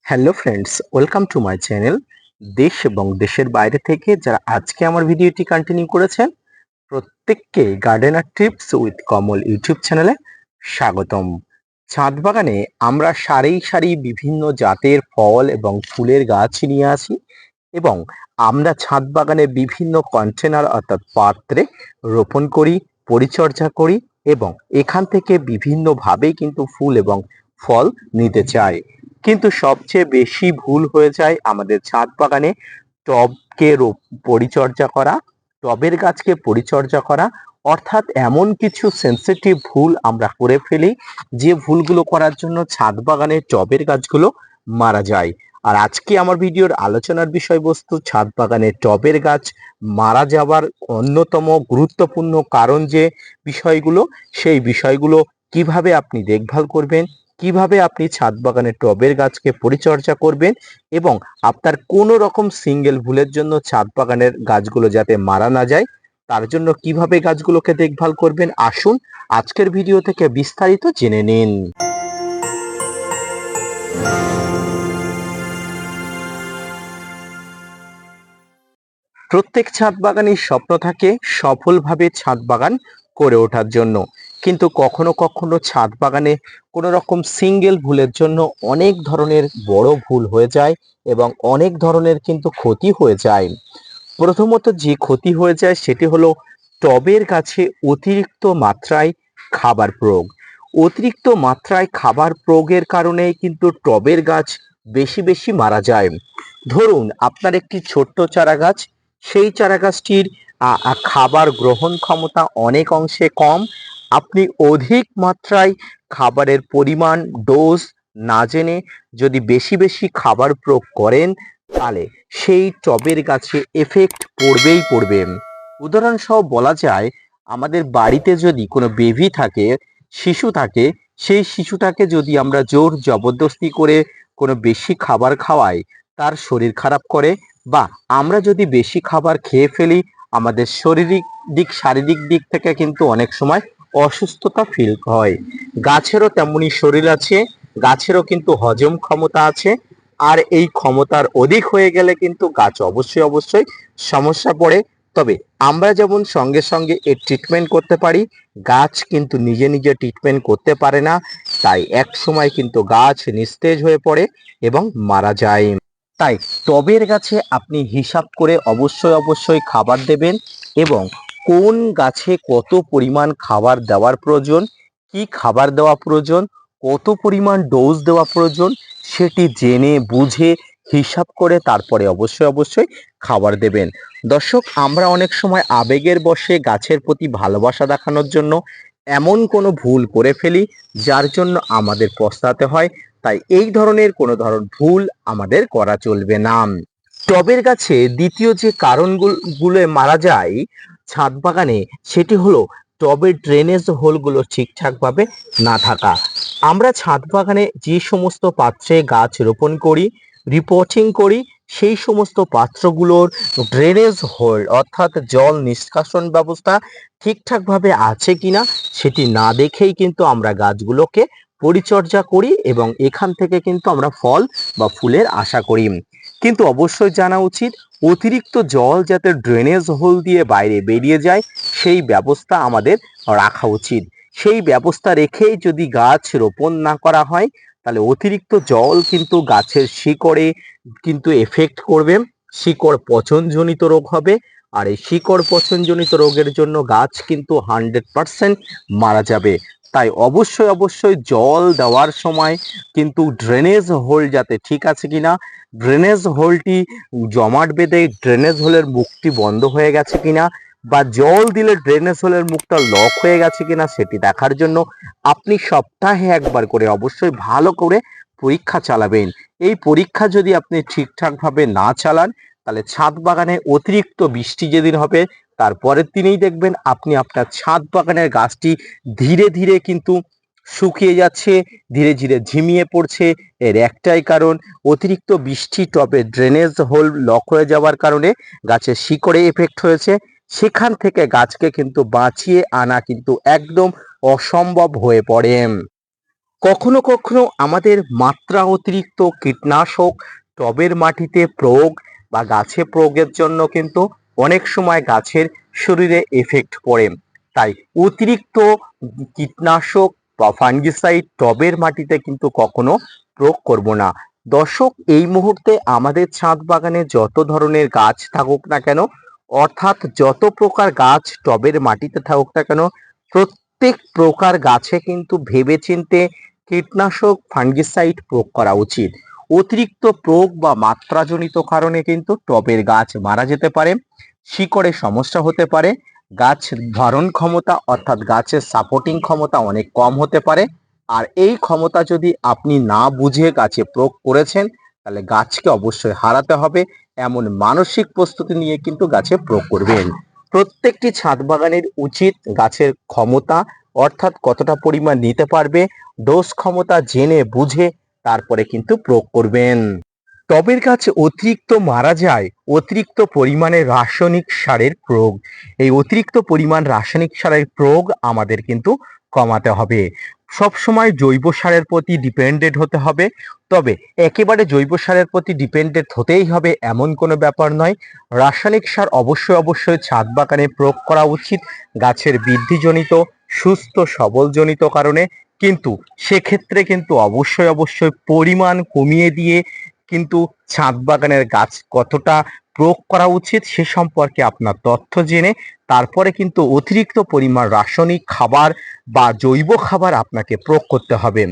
Hello friends, welcome to my channel. দেশ এবং দেশের বাইরে থেকে যারা আজকে আমার ভিডিওটি কন্টিনিউ করেছেন প্রত্যেককে gardener tips with Kamal YouTube চ্যানেলে স্বাগতম। ছাদ বাগানে আমরা সারি সারি বিভিন্ন জাতের ফল এবং ফুলের গাছ নিয়ে আসি এবং আমরা ছাদ বাগানে বিভিন্ন কন্টেনার অর্থাৎ পাত্রে রোপণ করি, পরিচর্যা করি এবং এখান থেকে বিভিন্নভাবে কিন্তু ফুল এবং ফল নিতে চাই। কিন্তু সবচেয়ে বেশি ভুল হয়ে যায় আমাদের ছাদ বাগানে টবকে পরিচর্যা করা, টবের গাছকে পরিচর্যা করা, অর্থাৎ এমন কিছু সেন্সিটিভ ভুল আমরা করে ফেলি যে ভুলগুলো করার জন্য ছাদ বাগানের টবের গাছগুলো মারা যায়। আর আজকে আমার ভিডিওর আলোচনার বিষয়বস্তু ছাদ বাগানের টবের গাছ মারা যাওয়ার অন্যতম গুরুত্বপূর্ণ কারণ যে বিষয়গুলো, সেই বিষয়গুলো কিভাবে আপনি দেখভাল করবেন, কিভাবে আপনি ছাদ বাগানের টবের গাছকে পরিচর্যা করবেন এবং আপনার কোনো রকম সিঙ্গেল ভুলের জন্য ছাদ বাগানের গাছগুলো যাতে মারা না যায় তার জন্য কিভাবে গাছগুলোকে দেখভাল করবেন, আসুন আজকের ভিডিও থেকে বিস্তারিত জেনে নিন। প্রত্যেক ছাদ বাগানের স্বপ্ন থাকে সফলভাবে ছাদ বাগান করে ওঠার জন্য, কিন্তু কখনো কখনো ছাদ বাগানে কোনো রকম সিঙ্গেল ভুলের জন্য অনেক ধরনের বড় ভুল হয়ে যায় এবং অনেক ধরনের কিন্তু ক্ষতি হয়ে যায়। প্রথমত যে ক্ষতি হয়ে যায় সেটি হলো টবের গাছে অতিরিক্ত মাত্রায় খাবার প্রয়োগ। অতিরিক্ত মাত্রায় খাবার প্রয়োগের কারণে কিন্তু টবের গাছ বেশি বেশি মারা যায়। ধরুন আপনার একটি ছোট্ট চারা গাছ, সেই চারা গাছটির খাবার গ্রহণ ক্ষমতা অনেক অংশে কম। আপনি অধিক মাত্রায় খাবারের পরিমাণ ডোজ না জেনে যদি বেশি বেশি খাবার প্রয়োগ করেন তাহলে সেই টবের গাছে এফেক্ট পড়বেই পড়বে। উদাহরণসহ বলা যায়, আমাদের বাড়িতে যদি কোনো বেবি থাকে, শিশু থাকে, সেই শিশুটাকে যদি আমরা জোর জবরদস্তি করে কোনো বেশি খাবার খাওয়াই তার শরীর খারাপ করে, বা আমরা যদি বেশি খাবার খেয়ে ফেলি আমাদের শারীরিক দিক থেকে কিন্তু অনেক সময় অসুস্থতা ফিল হয়। গাছেরও তেমনি শরীর আছে, গাছেরও কিন্তু হজম ক্ষমতা আছে, আর এই ক্ষমতার অধিক হয়ে গেলে কিন্তু গাছ অবশ্যই অবশ্যই সমস্যা পড়ে। তবে আমরা যেমন সঙ্গে সঙ্গে এর ট্রিটমেন্ট করতে পারি, গাছ কিন্তু নিজে নিজে ট্রিটমেন্ট করতে পারে না, তাই এক সময় কিন্তু গাছ নিস্তেজ হয়ে পড়ে এবং মারা যায়। তাই টবের গাছে আপনি হিসাব করে অবশ্যই অবশ্যই খাবার দেবেন এবং কোন গাছে কত পরিমাণ খাবার দেওয়ার প্রয়োজন, কি খাবার দেওয়া প্রয়োজন, কত পরিমাণ ডোজ দেওয়া প্রয়োজন সেটি জেনে বুঝে হিসাব করে তারপরে অবশ্যই অবশ্যই খাবার দেবেন। দর্শক, আমরা অনেক সময় আবেগের বশে গাছের প্রতি ভালোবাসা দেখানোর জন্য এমন কোনো ভুল করে ফেলি যার জন্য আমাদের পস্তাতে হয়। তাই এই ধরনের কোনো ভুল আমাদের করা চলবে না। টবের গাছে দ্বিতীয় যে কারণগুলো মারা যায় ছাদ বাগানে, সেটি হলো টবের ড্রেনেজ হোলগুলো ঠিকঠাকভাবে না থাকা। আমরা ছাদ বাগানে যে সমস্ত পাত্রে গাছ রোপণ করি, রিপোর্টিং করি, সেই সমস্ত পাত্রগুলোর ড্রেনেজ হোল অর্থাৎ জল নিষ্কাশন ব্যবস্থা ঠিকঠাকভাবে আছে কিনা সেটি না দেখেই কিন্তু আমরা গাছগুলোকে পরিচর্যা করি এবং এখান থেকে কিন্তু আমরা ফল বা ফুলের আশা করি। কিন্তু অবশ্যই জানা উচিত অতিরিক্ত জল যাতে ড্রেনেজ হোল দিয়ে বাইরে বেরিয়ে যায় সেই ব্যবস্থা আমাদের রাখা উচিত। সেই ব্যবস্থা রেখেই যদি গাছ রোপণ না করা হয় তাহলে অতিরিক্ত জল কিন্তু গাছের শিকড়ে কিন্তু এফেক্ট করবে, শিকড় পচনজনিত রোগ হবে, আর এই শিকড় পচনজনিত রোগের জন্য গাছ কিন্তু 100% মারা যাবে। তাই অবশ্যই অবশ্যই জল দেওয়ার সময় কিন্তু ড্রেনেজ হোল যাতে ঠিক আছে কিনা, ড্রেনেজ হোলটি জমাট বেঁধে ড্রেনেজ হোলের মুখটি বন্ধ হয়ে গেছে কিনা, বা জল দিলে ড্রেনেজ হোলের মুখটা লক হয়ে গেছে কিনা সেটি দেখার জন্য আপনি সপ্তাহে একবার করে অবশ্যই ভালো করে পরীক্ষা চালাবেন। এই পরীক্ষা যদি আপনি ঠিকঠাকভাবে না চালান তাহলে ছাদ বাগানে অতিরিক্ত বৃষ্টি যেদিন হবে তার পরের দিনেই দেখবেন আপনি আপনার ছাদ বাগানের গাছটি ধীরে ধীরে কিন্তু শুকিয়ে যাচ্ছে, ধীরে ধীরে ঝিমিয়ে পড়ছে। এর একটাই কারণ, অতিরিক্ত বৃষ্টি টবে ড্রেনেজ হোল লক হয়ে যাওয়ার কারণে গাছের শিকড়ে এফেক্ট হয়েছে। সেখান থেকে গাছকে কিন্তু বাঁচিয়ে আনা কিন্তু একদম অসম্ভব হয়ে পড়ে। কখনো কখনো আমাদের মাত্রা অতিরিক্ত কীটনাশক টবের মাটিতে প্রয়োগ বা গাছে প্রয়োগের জন্য কিন্তু অনেক সময় গাছের শরীরে এফেক্ট পড়ে। তাই অতিরিক্ত কীটনাশক বা ফাঙ্গিসাইড টবের মাটিতে কিন্তু কখনো প্রয়োগ করব না। দর্শক, এই মুহূর্তে আমাদের ছাদ বাগানে যত ধরনের গাছ থাকুক না কেন, অর্থাৎ যত প্রকার গাছ টবের মাটিতে থাকুক না কেন, প্রত্যেক প্রকার গাছে কিন্তু ভেবেচিন্তে কীটনাশক ফাঙ্গিসাইড প্রয়োগ করা উচিত। অতিরিক্ত প্রয়োগ বা মাত্রাজনিত কারণে কিন্তু টবের গাছ মারা যেতে পারে, শিকড়ে সমস্যা হতে পারে, গাছ ধারণ ক্ষমতা অর্থাৎ গাছের সাপোর্টিং ক্ষমতা অনেক কম হতে পারে। আর এই ক্ষমতা যদি আপনি না বুঝে গাছে প্রয়োগ করেছেন, তাহলে গাছকে অবশ্যই হারাতে হবে, এমন মানসিক প্রস্তুতি নিয়ে কিন্তু গাছে প্রয়োগ করবেন। প্রত্যেকটি ছাদ বাগানের উচিত গাছের ক্ষমতা অর্থাৎ কতটা পরিমাণ নিতে পারবে, ডোজ ক্ষমতা জেনে বুঝে তারপরে কিন্তু প্রয়োগ করবেন। টবের গাছ অতিরিক্ত মারা যায় অতিরিক্ত পরিমাণে রাসায়নিক সারের প্রয়োগ। এই অতিরিক্ত পরিমাণ রাসায়নিক সারের প্রয়োগ আমাদের কিন্তু কমাতে হবে। সবসময় জৈব সারের প্রতি ডিপেন্ডেন্ট হতে হবে, তবে একেবারে জৈব সারের প্রতি ডিপেন্ডেন্ট হতেই হবে এমন কোনো ব্যাপার নয়। রাসায়নিক সার অবশ্যই অবশ্যই ছাদ বাগানে প্রয়োগ করা উচিত গাছের বৃদ্ধিজনিত সুস্থ সবলজনিত কারণে, কিন্তু সেক্ষেত্রে কিন্তু অবশ্যই অবশ্যই পরিমাণ কমিয়ে দিয়ে কিন্তু ছাদ বাগানের গাছ কতটা প্রয়োগ করা উচিত সে সম্পর্কে আপনার তথ্য জেনে তারপরে কিন্তু অতিরিক্ত পরিমাণ রাসায়নিক খাবার বা জৈব খাবার আপনাকে প্রয়োগ করতে হবে।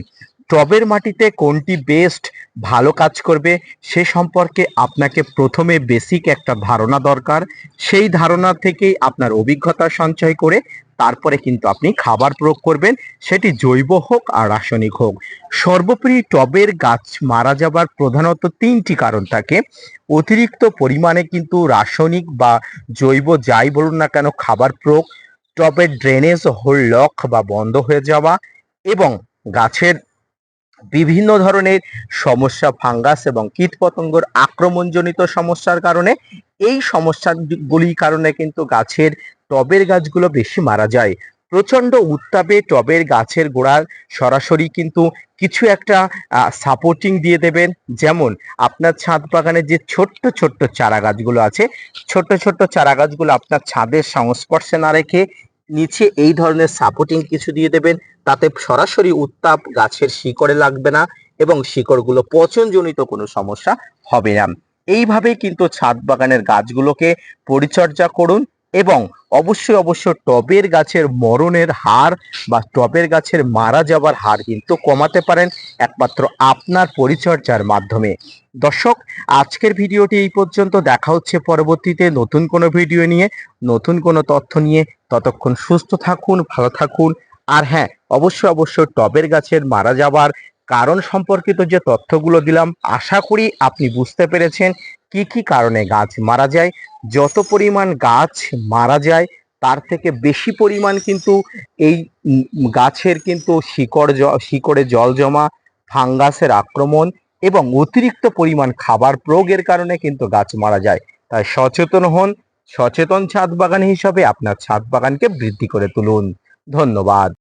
টবের মাটিতে কোনটি বেস্ট ভালো কাজ করবে সে সম্পর্কে আপনাকে প্রথমে বেসিক একটা ধারণা দরকার। সেই ধারণা থেকেই আপনার অভিজ্ঞতা সঞ্চয় করে তারপরে কিন্তু আপনি খাবার প্রয়োগ করবেন, সেটি জৈব হোক আর রাসায়নিক হোক। সর্বোপরি টবের গাছ মারা যাবার প্রধানত তিনটি কারণ থাকে। অতিরিক্ত পরিমাণে কিন্তু রাসায়নিক বা জৈব যাই বলুন না কেন খাবার প্রয়োগ, টবের ড্রেনেজ হোল লক বা বন্ধ হয়ে যাওয়া, এবং গাছের বিভিন্ন ধরনের সমস্যা ফাঙ্গাস এবং কীটপতঙ্গর আক্রমণজনিত সমস্যার কারণে, এই সমস্যাগুলির কারণে কিন্তু গাছের টবের গাছগুলো বেশি মারা যায়। প্রচণ্ড উত্তাপে টবের গাছের গোড়ার সরাসরি কিন্তু কিছু একটা সাপোর্টিং দিয়ে দেবেন। যেমন আপনার ছাদ বাগানে যে ছোট্ট ছোট্ট চারা গাছগুলো আছে, ছোট্ট ছোট্ট চারা গাছগুলো আপনার ছাদের সংস্পর্শে না রেখে নিচে এই ধরনের সাপোর্টিং কিছু দিয়ে দেবেন। তাতে সরাসরি উত্তাপ গাছের শিকড়ে লাগবে না এবং শিকড়গুলো পচনজনিত কোনো সমস্যা হবে না। এইভাবেই কিন্তু ছাদ বাগানের গাছগুলোকে পরিচর্যা করুন এবং অবশ্যই অবশ্যই টবের গাছের মরণের হার বা টবের গাছের মারা যাবার হার কিন্তু কমাতে পারেন একমাত্র আপনার পরিচর্যার মাধ্যমে। দর্শক, আজকের ভিডিওটি এই পর্যন্ত। দেখা হচ্ছে পরবর্তীতে নতুন কোনো ভিডিও নিয়ে, নতুন কোনো তথ্য নিয়ে। ততক্ষণ সুস্থ থাকুন, ভালো থাকুন। আর হ্যাঁ, অবশ্যই অবশ্যই টবের গাছের মারা যাবার কারণ সম্পর্কিত যে তথ্যগুলো দিলাম, আশা করি আপনি বুঝতে পেরেছেন কি কি কারণে গাছ মারা যায়। যত পরিমাণ গাছ মারা যায় তার থেকে বেশি পরিমাণ কিন্তু এই গাছের কিন্তু শিকড়ে জল জমা, ফাঙ্গাসের আক্রমণ এবং অতিরিক্ত পরিমাণ খাবার প্রয়োগের কারণে কিন্তু গাছ মারা যায়। তাই সচেতন হন, সচেতন ছাদ বাগান হিসাবে আপনার ছাদ বাগানকে বৃদ্ধি করে তুলুন। ধন্যবাদ।